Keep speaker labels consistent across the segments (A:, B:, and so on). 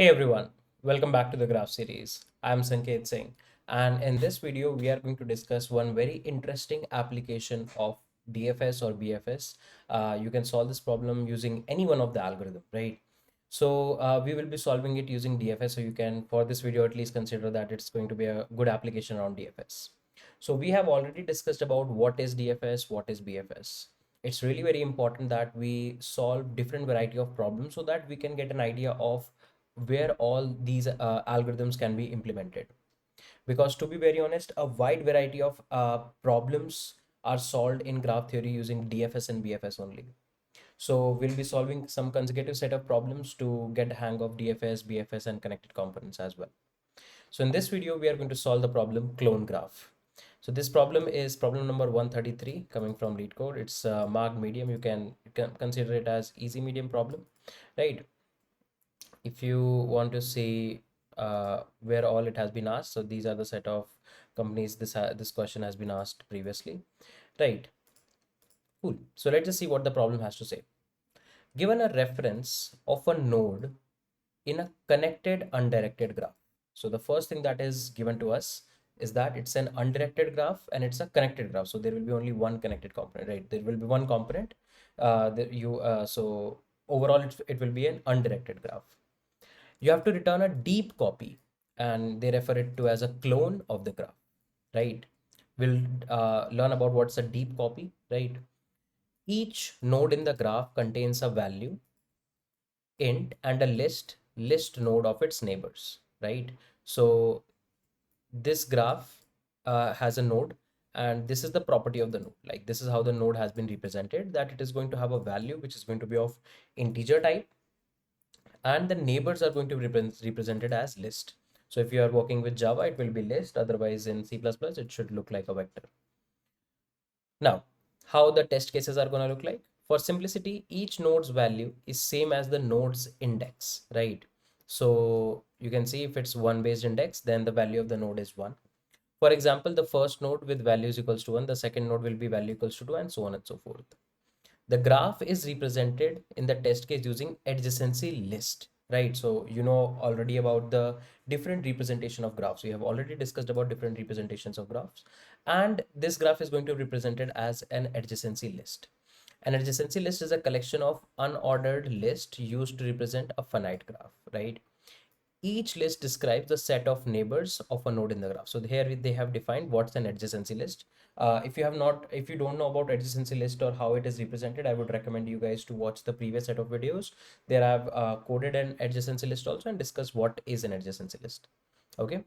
A: Hey everyone, welcome back to the Graph series. I'm Sanket Singh, and in this video, we are going to discuss one very interesting application of DFS or BFS. You can solve this problem using any one of the algorithm, right? So we will be solving it using DFS. So you can, for this video, at least consider that it's going to be a good application around DFS. So we have already discussed about what is DFS, what is BFS. It's really very important that we solve different variety of problems so that we can get an idea of where all these algorithms can be implemented. Because to be very honest, a wide variety of problems are solved in graph theory using DFS and BFS only. So we'll be solving some consecutive set of problems to get a hang of DFS, BFS, and connected components as well. So in this video, we are going to solve the problem clone graph. So this problem is problem number 133 coming from LeetCode. It's marked medium. You can consider it as easy medium problem, right? If you want to see where all it has been asked, so these are the set of companies this question has been asked previously, right? Cool. So let's just see what the problem has to say. Given a reference of a node in a connected undirected graph. So the first thing that is given to us is that it's an undirected graph and it's a connected graph. So there will be only one connected component, right? There will be one component. So overall it will be an undirected graph. You have to return a deep copy, and they refer it to as a clone of the graph, right? We'll learn about what's a deep copy, right? Each node in the graph contains a value int and a list node of its neighbors, right? So this graph has a node, and this is the property of the node. Like, this is how the node has been represented, that it is going to have a value which is going to be of integer type, and the neighbors are going to be represented as list. So if you are working with Java, it will be list. Otherwise, in C++, it should look like a vector. Now, how the test cases are going to look like? For simplicity, each node's value is same as the node's index, right? So you can see if it's one based index, then the value of the node is 1. For example, the first node with values equals to 1, the second node will be value equals to 2, and so on and so forth. The graph is represented in the test case using adjacency list, right? So you know already about the different representation of graphs. We have already discussed about different representations of graphs, and this graph is going to be represented as an adjacency list. An adjacency list is a collection of unordered lists used to represent a finite graph, right? Each list describes the set of neighbors of a node in the graph. So here they have defined what's an adjacency list. If you don't know about adjacency list or how it is represented, I would recommend you guys to watch the previous set of videos. There I've coded an adjacency list also and discuss what is an adjacency list. Okay.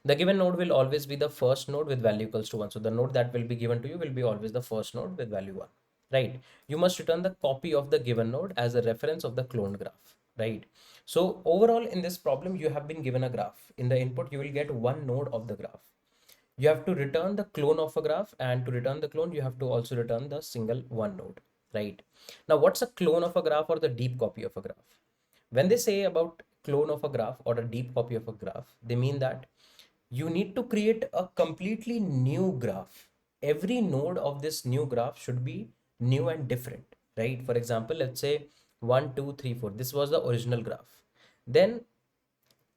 A: The given node will always be the first node with value equals to 1. So the node that will be given to you will be always the first node with value 1, right? You must return the copy of the given node as a reference of the cloned graph, right? So overall in this problem, you have been given a graph. In the input, you will get one node of the graph. You have to return the clone of a graph, and to return the clone, you have to also return the single one node, right? Now, what's a clone of a graph or the deep copy of a graph? When they say about clone of a graph or a deep copy of a graph, they mean that you need to create a completely new graph. Every node of this new graph should be new and different, right? For example, let's say 1, 2, 3, 4. This was the original graph. Then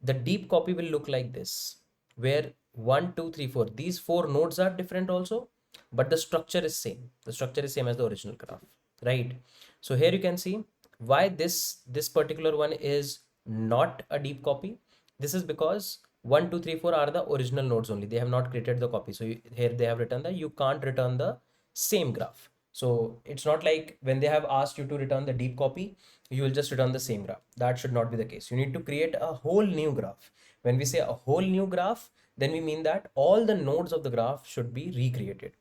A: the deep copy will look like this, where 1, 2, 3, 4. These four nodes are different also, but the structure is same. The structure is same as the original graph, right? So here you can see why this particular one is not a deep copy. This is because 1, 2, 3, 4 are the original nodes only. They have not created the copy. So here they have written that you can't return the same graph. So it's not like when they have asked you to return the deep copy, you will just return the same graph. That should not be the case. You need to create a whole new graph. When we say a whole new graph, then we mean that all the nodes of the graph should be recreated.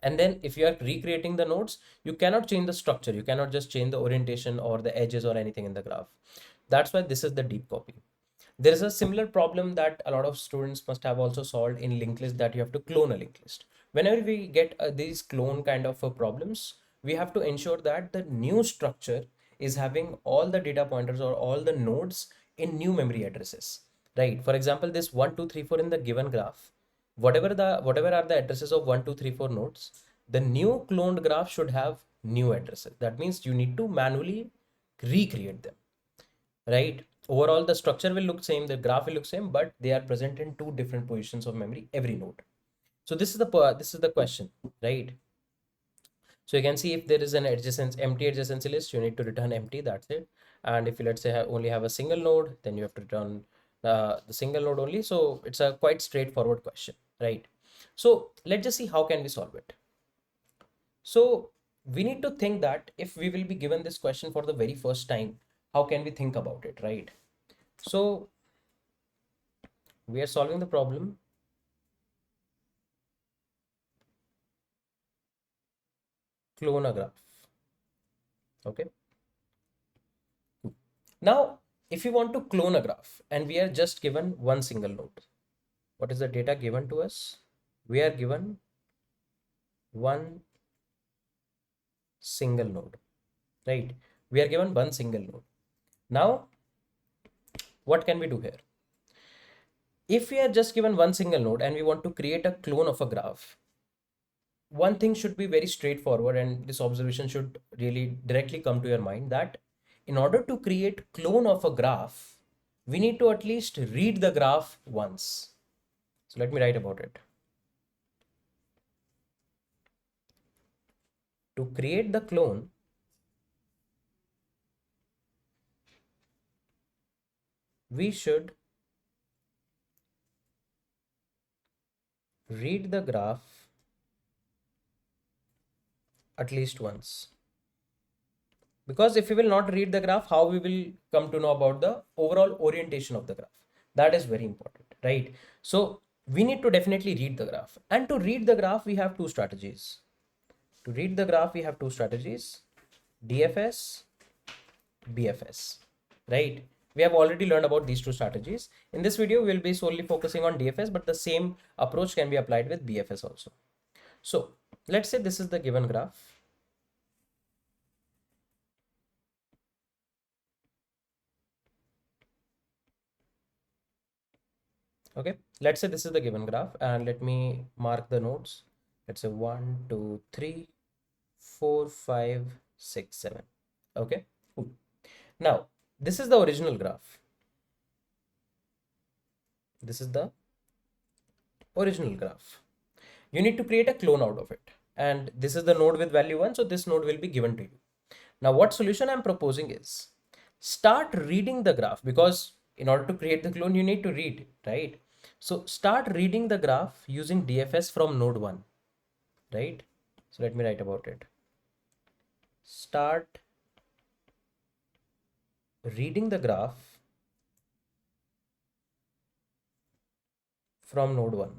A: And then if you are recreating the nodes, you cannot change the structure. You cannot just change the orientation or the edges or anything in the graph. That's why this is the deep copy. There is a similar problem that a lot of students must have also solved in linked list, that you have to clone a linked list. Whenever we get these clone kind of problems, we have to ensure that the new structure is having all the data pointers or all the nodes in new memory addresses, right? For example, this 1, 2, 3, 4 in the given graph, whatever are the addresses of 1, 2, 3, 4 nodes, the new cloned graph should have new addresses. That means you need to manually recreate them. right? Overall, the structure will look same, the graph will look same, but they are present in two different positions of memory, every node. So this is the question, right? So you can see if there is an empty adjacency list, you need to return empty, that's it. And if you, let's say, only have a single node, then you have to return the single node only. So it's a quite straightforward question, right? So let's just see how can we solve it. So we need to think that if we will be given this question for the very first time, how can we think about it, right? So we are solving the problem. Clone a graph. Okay. Now, if you want to clone a graph and we are just given one single node, what is the data given to us? We are given one single node, right? We are given one single node. Now, what can we do here? If we are just given one single node and we want to create a clone of a graph, one thing should be very straightforward, and this observation should really directly come to your mind, that in order to create clone of a graph, we need to at least read the graph once. So let me write about it. To create the clone, we should read the graph at least once. Because if we will not read the graph, how we will come to know about the overall orientation of the graph? That is very important, right? So we need to definitely read the graph. And to read the graph, we have two strategies. To read the graph, we have two strategies: DFS, BFS, right? We have already learned about these two strategies. In this video, we'll be solely focusing on DFS, but the same approach can be applied with BFS also. So let's say this is the given graph. Okay, let's say this is the given graph, and let me mark the nodes. Let's say 1, 2, 3, 4, 5, 6, 7. Okay, cool. Now this is the original graph. This is the original graph. You need to create a clone out of it, and this is the node with value 1, so this node will be given to you. Now what solution I'm proposing is, start reading the graph, because in order to create the clone you need to read, right? So start reading the graph using DFS from node 1, right? So let me write about it. Start reading the graph from node 1.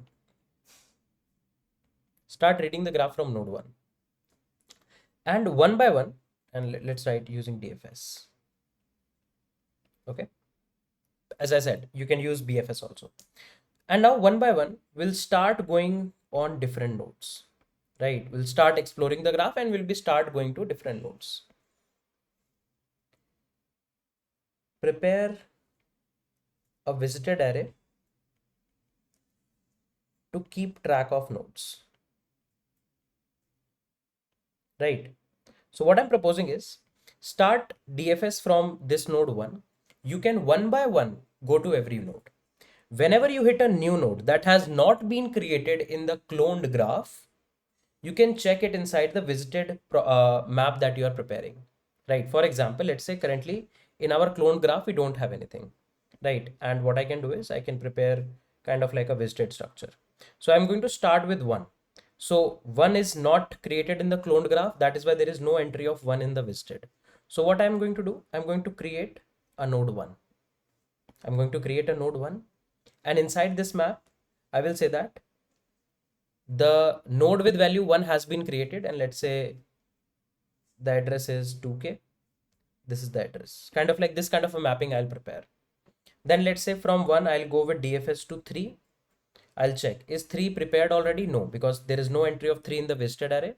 A: Start reading the graph from node 1. And one by one, and let's write using DFS. Okay. As I said, you can use BFS also. And now one by one, we'll start going on different nodes, right? We'll start exploring the graph and we'll start going to different nodes. Prepare a visited array to keep track of nodes, right? So what I'm proposing is, start DFS from this node 1. You can one by one go to every node. Whenever you hit a new node that has not been created in the cloned graph, you can check it inside the visited map that you are preparing, right? For example, let's say currently in our cloned graph, we don't have anything, right? And what I can do is I can prepare kind of like a visited structure. So I'm going to start with 1. So 1 is not created in the cloned graph. That is why there is no entry of 1 in the visited. So what I'm going to do, I'm going to create a node 1. I'm going to create a node 1. And inside this map, I will say that the node with value 1 has been created, and let's say the address is 2k. This is the address. Kind of like this kind of a mapping I'll prepare. Then let's say from 1, I'll go with DFS to 3. I'll check, is 3 prepared already? No, because there is no entry of 3 in the visited array.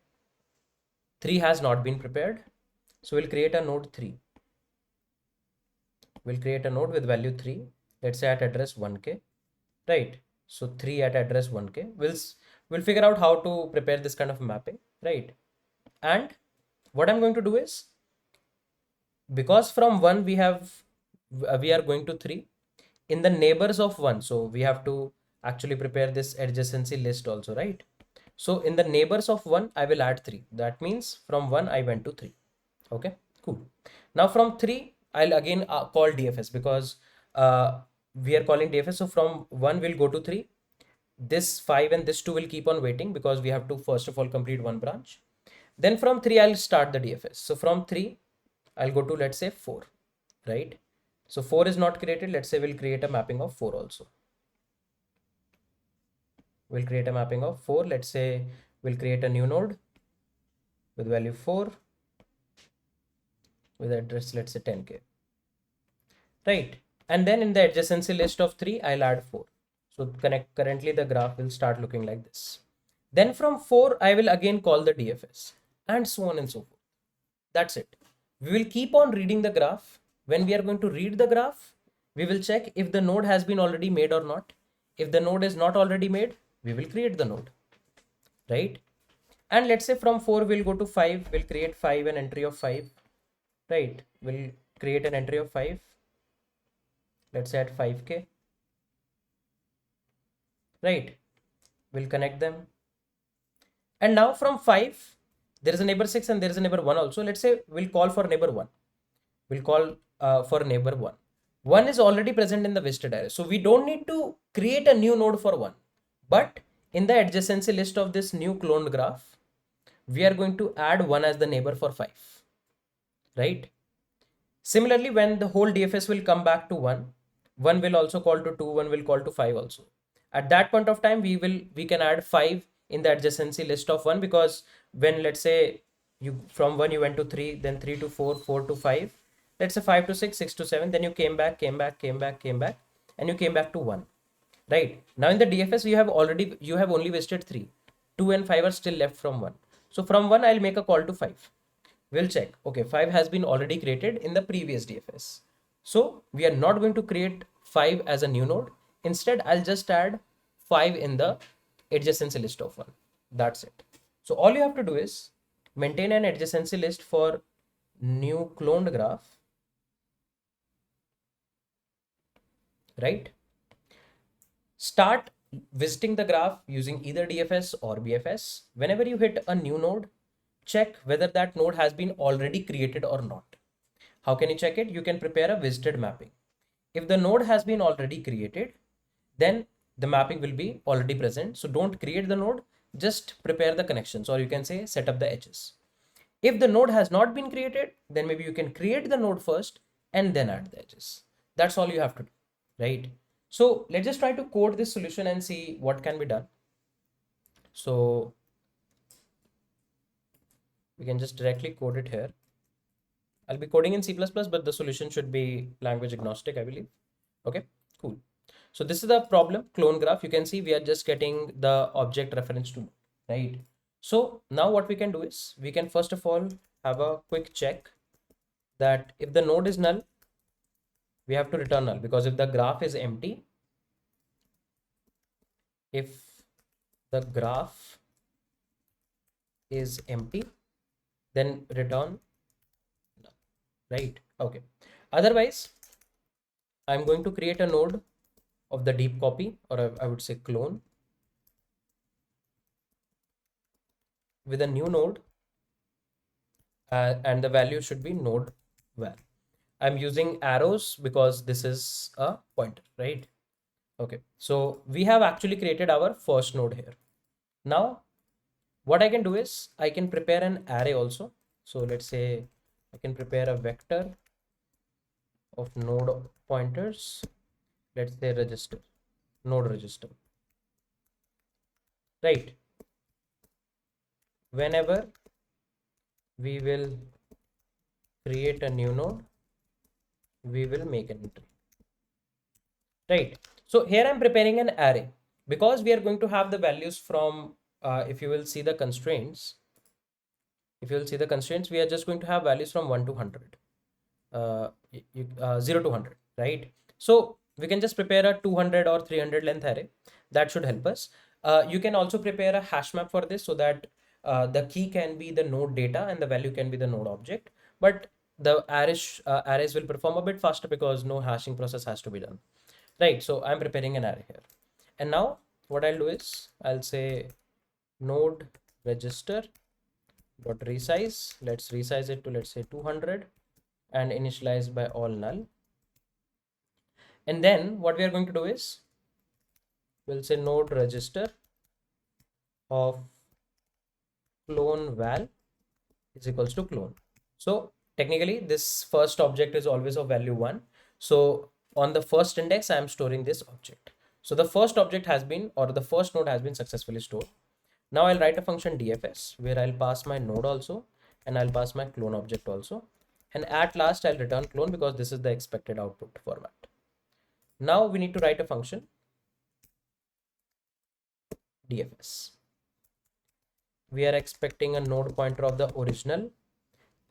A: 3 has not been prepared. So we'll create a node 3. We'll create a node with value 3. Let's say at address 1k, right? So 3 at address 1k. We'll figure out how to prepare this kind of mapping, right? And what I'm going to do is, because from 1 we have we are going to 3 in the neighbors of 1. So we have to actually prepare this adjacency list also, right? So in the neighbors of 1, I will add 3. That means from 1, I went to 3. Okay, cool. Now from 3, I'll again call DFS because we are calling DFS. So from 1, we'll go to 3. This 5 and this 2 will keep on waiting because we have to first of all complete one branch. Then from 3, I'll start the DFS. So from 3, I'll go to, let's say, 4, right? So 4 is not created. Let's say we'll create a mapping of 4 also. We'll create a mapping of 4. Let's say we'll create a new node with value 4 with address, let's say 10K, right? And then in the adjacency list of 3, I'll add 4. So currently the graph will start looking like this. Then from 4, I will again call the DFS and so on and so forth. That's it. We will keep on reading the graph. When we are going to read the graph, we will check if the node has been already made or not. If the node is not already made, we will create the node, right? And let's say from 4, we'll go to 5. We'll create 5, an entry of 5, right? We'll create an entry of 5. Let's say at 5K, right? We'll connect them. And now from 5, there is a neighbor 6 and there is a neighbor 1 also. Let's say we'll call for neighbor 1. We'll call for neighbor 1. 1 is already present in the visited array. So we don't need to create a new node for 1. But in the adjacency list of this new cloned graph, we are going to add 1 as the neighbor for 5, right? Similarly, when the whole DFS will come back to 1, 1 will also call to 2, 1 will call to 5 also. At that point of time, we can add 5 in the adjacency list of 1, because when, let's say, you from 1 you went to 3, then 3 to 4, 4 to 5, let's say 5 to 6, 6 to 7, then you came back, and you came back to 1, right? Now in the DFS, you have only visited 3. 2 and 5 are still left from 1. So from 1, I'll make a call to 5. We'll check. Okay, 5 has been already created in the previous DFS. So we are not going to create 5 as a new node. Instead, I'll just add 5 in the adjacency list of 1. That's it. So all you have to do is maintain an adjacency list for new cloned graph, right? Start visiting the graph using either DFS or BFS. Whenever you hit a new node, check whether that node has been already created or not. How can you check it? You can prepare a visited mapping. If the node has been already created, then the mapping will be already present. So don't create the node, just prepare the connections, or you can say set up the edges. If the node has not been created, then maybe you can create the node first and then add the edges. That's all you have to do, right? So let's just try to code this solution and see what can be done. So we can just directly code it here. I'll be coding in C++, but the solution should be language agnostic, I believe. Okay, cool. So this is the problem, clone graph. You can see we are just getting the object reference to node, right? So now what we can do is we can first of all have a quick check that if the node is null, we have to return null, because if the graph is empty, then return null, right? Okay. Otherwise, I'm going to create a node of the deep copy, or I would say clone, with a new node, and the value should be node val. I'm using arrows because this is a pointer, right? Okay, so we have actually created our first node here. Now, what I can do is I can prepare an array also. So let's say I can prepare a vector of node pointers. Let's say register, node register, right? Whenever we will create a new node, we will make an entry, right? So here I'm preparing an array because we are going to have the values from, if you will see the constraints, we are just going to have values from 1 to 100, 0 to 100, right? So we can just prepare a 200 or 300 length array. That should help us. You can also prepare a hash map for this so that the key can be the node data and the value can be the node object. But the arrays will perform a bit faster because no hashing process has to be done, right? So I'm preparing an array here. And now what I'll do is I'll say node register dot resize. Let's resize it to, let's say, 200 and initialize by all null. And then what we are going to do is we'll say node register of clone val is equals to clone. So technically this first object is always of value 1. So on the first index, I am storing this object. So the first object has been, or the first node has been successfully stored. Now I'll write a function DFS where I'll pass my node also, and I'll pass my clone object also. And at last I'll return clone because this is the expected output format. Now we need to write a function DFS. We are expecting a node pointer of the original,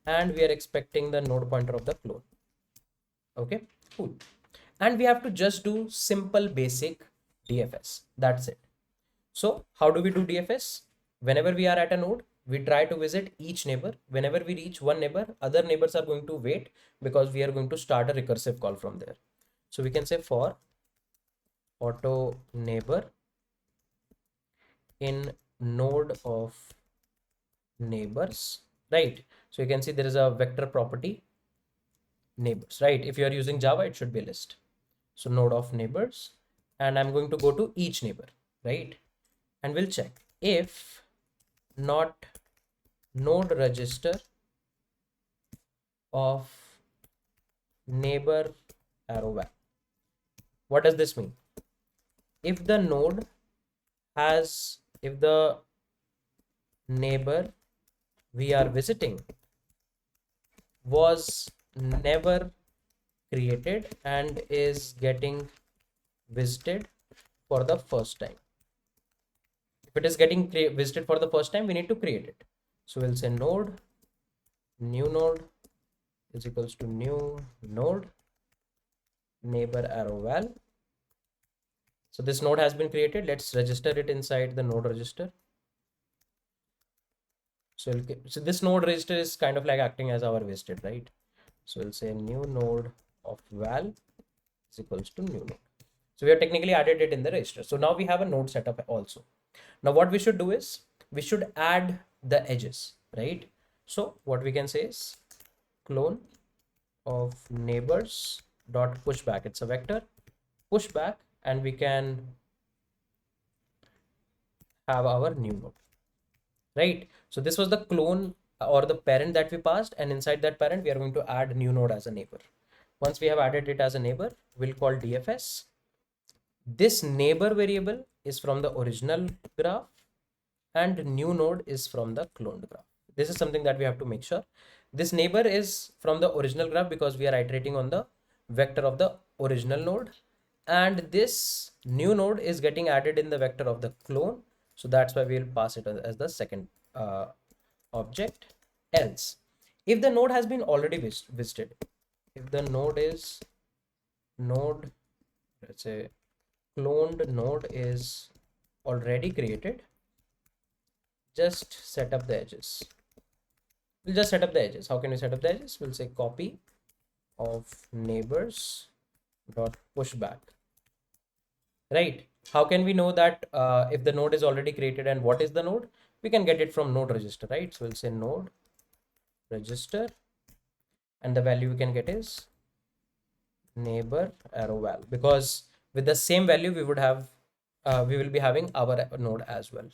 A: and we are expecting the node pointer of the clone. Okay, cool. And we have to just do simple basic DFS. That's it. So how do we do DFS? Whenever we are at a node, we try to visit each neighbor. Whenever we reach one neighbor, other neighbors are going to wait because we are going to start a recursive call from there. So we can say for auto neighbor in node of neighbors, right? So you can see there is a vector property neighbors, right? If you are using Java, it should be a list. So node of neighbors, and I'm going to go to each neighbor, right? And we'll check if not node register of neighbor arrow val. What does this mean? If the node has, if the neighbor we are visiting was never created and is getting visited for the first time. If it is getting visited for the first time, we need to create it. So we'll say node new node is equals to new node neighbor arrow val. So this node has been created. Let's register it inside the node register. So this node register is kind of like acting as our visited, right? So we'll say new node of val is equals to new node. So we have technically added it in the register. So now we have a node setup also. Now what we should do is we should add the edges, right? So what we can say is clone of neighbors dot pushback. It's a vector pushback, and we can have our new node, right? So this was the clone or the parent that we passed, and inside that parent we are going to add new node as a neighbor. Once we have added it as a neighbor, we'll call DFS. This neighbor variable is from the original graph and new node is from the cloned graph. This is something that we have to make sure. This neighbor is from the original graph because we are iterating on the vector of the original node, and this new node is getting added in the vector of the clone. So that's why we'll pass it as the second object. Else, if the node has been already visited, if the node is node, let's say cloned node is already created, just set up the edges. We'll just set up the edges. How can we set up the edges? We'll say copy of neighbors dot pushback, right? How can we know that if the node is already created and what is the node? We can get it from node register, right? So we'll say node register, and the value we can get is neighbor arrow val, because with the same value we would have we will be having our node as well.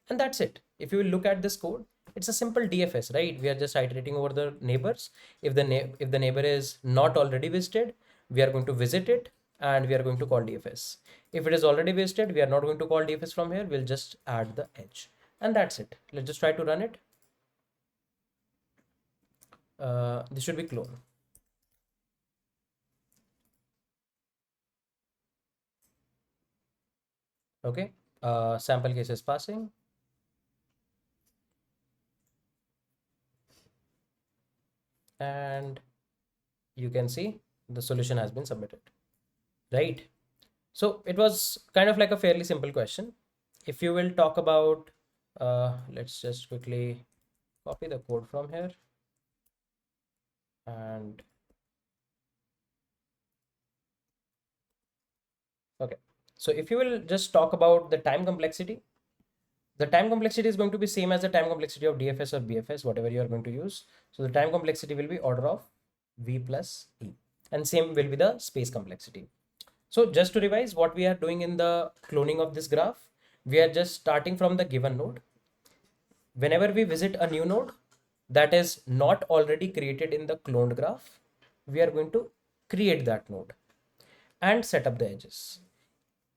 A: And that's it. If you will look at this code, it's a simple DFS, right? We are just iterating over the neighbors. If the neighbor is not already visited, we are going to visit it and we are going to call DFS. If it is already visited, we are not going to call DFS from here. We'll just add the edge, and that's it. Let's just try to run it. This should be clone. Okay, sample case is passing. And you can see the solution has been submitted, right? So it was kind of like a fairly simple question. If you will talk about, let's just quickly copy the code from here. And okay, so if you will just talk about the time complexity, the time complexity is going to be same as the time complexity of DFS or BFS, whatever you are going to use. So the time complexity will be order of V plus E, and same will be the space complexity. So just to revise what we are doing in the cloning of this graph, we are just starting from the given node. Whenever we visit a new node that is not already created in the cloned graph, we are going to create that node and set up the edges.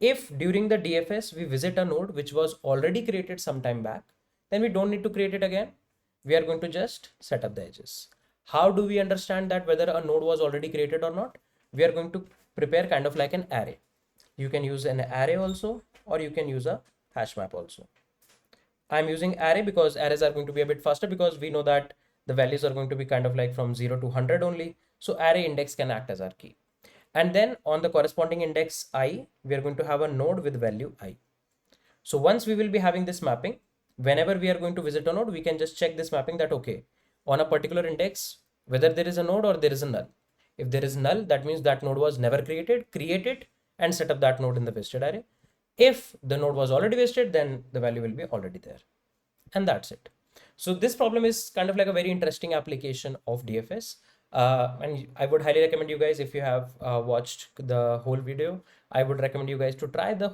A: If during the DFS we visit a node which was already created some time back, then we don't need to create it again. We are going to just set up the edges. How do we understand that whether a node was already created or not? We are going to prepare kind of like an array. You can use an array also, or you can use a hash map also. I'm using array because arrays are going to be a bit faster, because we know that the values are going to be kind of like from 0 to 100 only. So array index can act as our key. And then on the corresponding index I, we are going to have a node with value I. So once we will be having this mapping, whenever we are going to visit a node, we can just check this mapping that, okay, on a particular index, whether there is a node or there is a null. If there is null, that means that node was never created. Create it and set up that node in the visited array. If the node was already visited, then the value will be already there. And that's it. So this problem is kind of like a very interesting application of DFS. And I would highly recommend you guys, if you have watched the whole video, I would recommend you guys to try the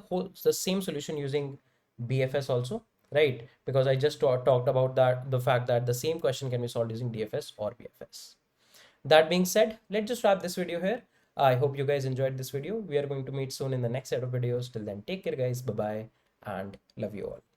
A: same solution using BFS also, right? Because I just talked about the fact that the same question can be solved using DFS or BFS. That being said, let's just wrap this video here. I hope you guys enjoyed this video. We are going to meet soon in the next set of videos. Till then, take care guys. Bye bye and love you all.